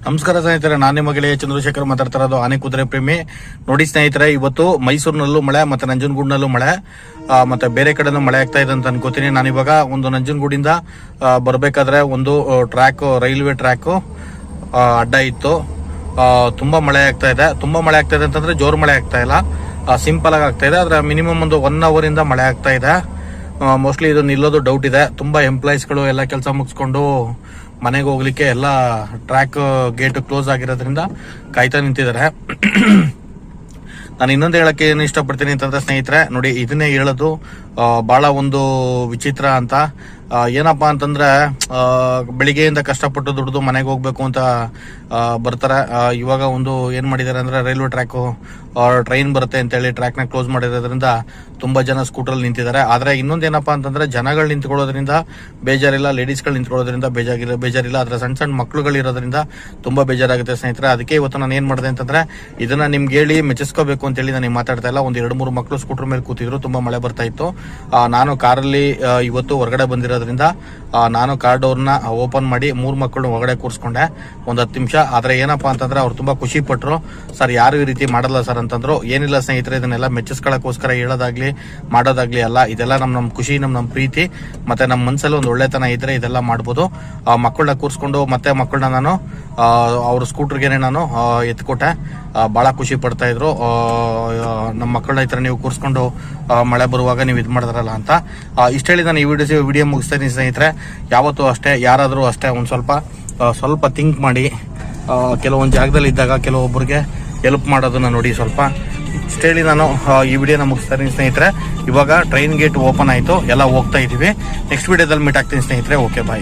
ನಮಸ್ಕಾರ ಸ್ನೇಹಿತರೆ, ನಾನು ನಿಮ್ಮ ಗೆಳೆಯ ಚಂದ್ರಶೇಖರ್ ಮಾತಾಡ್ತಾ ಇರೋದು ಆನೆ ಕುದುರೆ ಪ್ರೇಮಿ. ನೋಡಿ ಸ್ನೇಹಿತರೆ, ಇವತ್ತು ಮೈಸೂರಿನಲ್ಲೂ ಮಳೆ ಮತ್ತೆ ನಂಜನಗೂಡಿನಲ್ಲೂ ಮಳೆ ಮತ್ತೆ ಬೇರೆ ಕಡೆನೂ ಮಳೆ ಆಗ್ತಾ ಇದೆ ಅಂತ ಅನ್ಕೋತೀನಿ. ನಾನಿವಾಗ ಒಂದು ನಂಜನಗೂಡಿಂದ ಬರಬೇಕಾದ್ರೆ ಒಂದು ಟ್ರ್ಯಾಕ್, ರೈಲ್ವೆ ಟ್ರ್ಯಾಕ್ ಅಡ್ಡ ಇತ್ತು. ತುಂಬಾ ಮಳೆ ಆಗ್ತಾ ಇದೆ. ಅಂತಂದ್ರೆ ಜೋರು ಮಳೆ ಆಗ್ತಾ ಇಲ್ಲ, ಸಿಂಪಲ್ ಆಗಿ ಆಗ್ತಾ ಇದೆ. ಆದ್ರೆ ಮಿನಿಮಮ್ ಒಂದು 1 ಅವರ್ ಇಂದ ಮಳೆ ಆಗ್ತಾ ಇದೆ. ಮೋಸ್ಟ್ಲಿ ಇದು ನಿಲ್ಲೋದು ಡೌಟ್ ಇದೆ. ತುಂಬಾ ಎಂಪ್ಲಾಯೀಸ್ಗಳು ಎಲ್ಲ ಕೆಲಸ ಮುಗಿಸ್ಕೊಂಡು ಮನೆಗೆ ಹೋಗ್ಲಿಕ್ಕೆ ಎಲ್ಲ ಟ್ರ್ಯಾಕ್ ಗೇಟ್ ಕ್ಲೋಸ್ ಆಗಿರೋದ್ರಿಂದ ಕಾಯ್ತಾ ನಿಂತಿದ್ದಾರೆ. ನಾನು ಇನ್ನೊಂದು ಹೇಳಕ್ಕೆ ಏನು ಇಷ್ಟಪಡ್ತೀನಿ ಅಂತಂದ್ರೆ ಸ್ನೇಹಿತರೆ, ನೋಡಿ ಇದನ್ನೇ ಹೇಳೋದು ಬಹಳ ಒಂದು ವಿಚಿತ್ರ ಅಂತ. ಏನಪ್ಪಾ ಅಂತಂದ್ರೆ ಬೆಳಿಗ್ಗೆಯಿಂದ ಕಷ್ಟಪಟ್ಟು ದುಡ್ದು ಮನೆಗೆ ಹೋಗ್ಬೇಕು ಅಂತ ಬರ್ತಾರೆ. ಇವಾಗ ಒಂದು ಏನ್ ಮಾಡಿದ್ದಾರೆ ಅಂದ್ರೆ ರೈಲ್ವೆ ಟ್ರ್ಯಾಕ್ ಟ್ರೈನ್ ಬರುತ್ತೆ ಅಂತ ಹೇಳಿ ಟ್ರ್ಯಾಕ್ ನ ಕ್ಲೋಸ್ ಮಾಡಿರೋದ್ರಿಂದ ತುಂಬಾ ಜನ ಸ್ಕೂಟರ್ ನಿಂತಿದ್ದಾರೆ. ಆದ್ರೆ ಇನ್ನೊಂದೇನಪ್ಪಾ ಅಂತಂದ್ರೆ ಜನಗಳು ನಿಂತ್ಕೊಳ್ಳೋದ್ರಿಂದ ಬೇಜಾರಿಲ್ಲ, ಲೇಡೀಸ್ಗಳು ನಿಂತ್ಕೊಳ್ಳೋದ್ರಿಂದ ಬೇಜಾರಿಲ್ಲ. ಆದ್ರೆ ಸಣ್ಣ ಸಣ್ಣ ಮಕ್ಳುಗಳು ಇರೋದ್ರಿಂದ ತುಂಬಾ ಬೇಜಾರಾಗುತ್ತೆ ಸ್ನೇಹಿತರೆ. ಅದಕ್ಕೆ ಇವತ್ತು ನಾನು ಏನ್ ಮಾಡಿದೆ ಅಂತಂದ್ರೆ ಇದನ್ನ ನಿಮ್ಗೆ ಹೇಳಿ ಮೆಚ್ಚಿಸ್ಕೋಬೇಕು ಅಂತ ಹೇಳಿ ನಾನು ಮಾತಾಡ್ತಾ ಇಲ್ಲ. ಒಂದು 2-3 ಮಕ್ಕಳು ಸ್ಕೂಟರ್ ಮೇಲೆ ಕೂತಿದ್ರು, ತುಂಬಾ ಮಳೆ ಬರ್ತಾ ಇತ್ತು. ನಾನು ಕಾರಲ್ಲಿ ಇವತ್ತು ಹೊರಗಡೆ ಬಂದಿರೋದ್ರಿಂದ ನಾನು ಕಾರ್ ಡೋರ್ನ ಓಪನ್ ಮಾಡಿ 3 ಮಕ್ಕಳು ಹೊರಗಡೆ ಕೂರಿಸ್ಕೊಂಡೆ ಒಂದು 10 ನಿಮಿಷ. ಆದ್ರೆ ಏನಪ್ಪಾ ಅಂತಂದ್ರೆ ಅವ್ರು ತುಂಬಾ ಖುಷಿ ಪಟ್ರು. ಸರ್, ಯಾರು ಈ ರೀತಿ ಮಾಡಲ್ಲ ಸರ್ ಅಂತಂದ್ರು. ಏನಿಲ್ಲ ಸ್ನೇಹಿತರೆ, ಇದನ್ನೆಲ್ಲ ಮೆಚ್ಚಿಸ್ಕೊಳ್ಳೋಕೋಸ್ಕರ ಹೇಳೋದಾಗ್ಲಿ ಮಾಡೋದಾಗ್ಲಿ ಅಲ್ಲ. ಇದೆಲ್ಲ ನಮ್ ಖುಷಿ, ನಮ್ ಪ್ರೀತಿ, ಮತ್ತೆ ನಮ್ಮ ಮನ್ಸಲ್ಲಿ ಒಂದು ಒಳ್ಳೆತನ ಇದ್ರೆ ಇದೆಲ್ಲ ಮಾಡ್ಬೋದು. ಮಕ್ಕಳನ್ನ ಕೂರಿಸ್ಕೊಂಡು ಮತ್ತೆ ಮಕ್ಕಳನ್ನ ನಾನು ಅವ್ರ ಸ್ಕೂಟರ್ಗೆನೆ ನಾನು ಎತ್ಕೊಟ್ಟೆ. ಬಹಳ ಖುಷಿ ಪಡ್ತಾ ಇದ್ರು. ನಮ್ಮ ಮಕ್ಕಳನ್ನ ಈ ತರ ನೀವು ಕೂರಿಸ್ಕೊಂಡು ಮಳೆ ಬರುವಾಗ ನೀವು ಇದು ಮಾಡಿದ್ರಲ್ಲ ಅಂತ. ಇಷ್ಟ ಹೇಳಿ ನಾನು ಈ ವಿಡಿಯೋ ಮುಗಿಸ್ತಾ ಇದ್ದೀನಿ ಸ್ನೇಹಿತರೆ. ಯಾವತ್ತೂ ಅಷ್ಟೇ, ಯಾರಾದ್ರೂ ಅಷ್ಟೇ, ಒಂದು ಸ್ವಲ್ಪ ಥಿಂಕ್ ಮಾಡಿ ಕೆಲವೊಂದು ಜಾಗದಲ್ಲಿ ಇದ್ದಾಗ ಕೆಲವೊಬ್ಬರಿಗೆ ಹೆಲ್ಪ್ ಮಾಡೋದನ್ನ ನೋಡಿ. ಸ್ವಲ್ಪ ಇಷ್ಟ ಹೇಳಿ ನಾನು ಈ ವಿಡಿಯೋನ ಮುಗಿಸ್ತಾ ಇದ್ದೀನಿ ಸ್ನೇಹಿತರೆ. ಇವಾಗ ಟ್ರೈನ್ ಗೇಟ್ ಓಪನ್ ಆಯ್ತು, ಎಲ್ಲ ಹೋಗ್ತಾ ಇದೀವಿ. ನೆಕ್ಸ್ಟ್ ವಿಡಿಯೋದಲ್ಲಿ ಮೀಟ್ ಆಗ್ತೀನಿ ಸ್ನೇಹಿತರೆ. ಓಕೆ, ಬಾಯ್.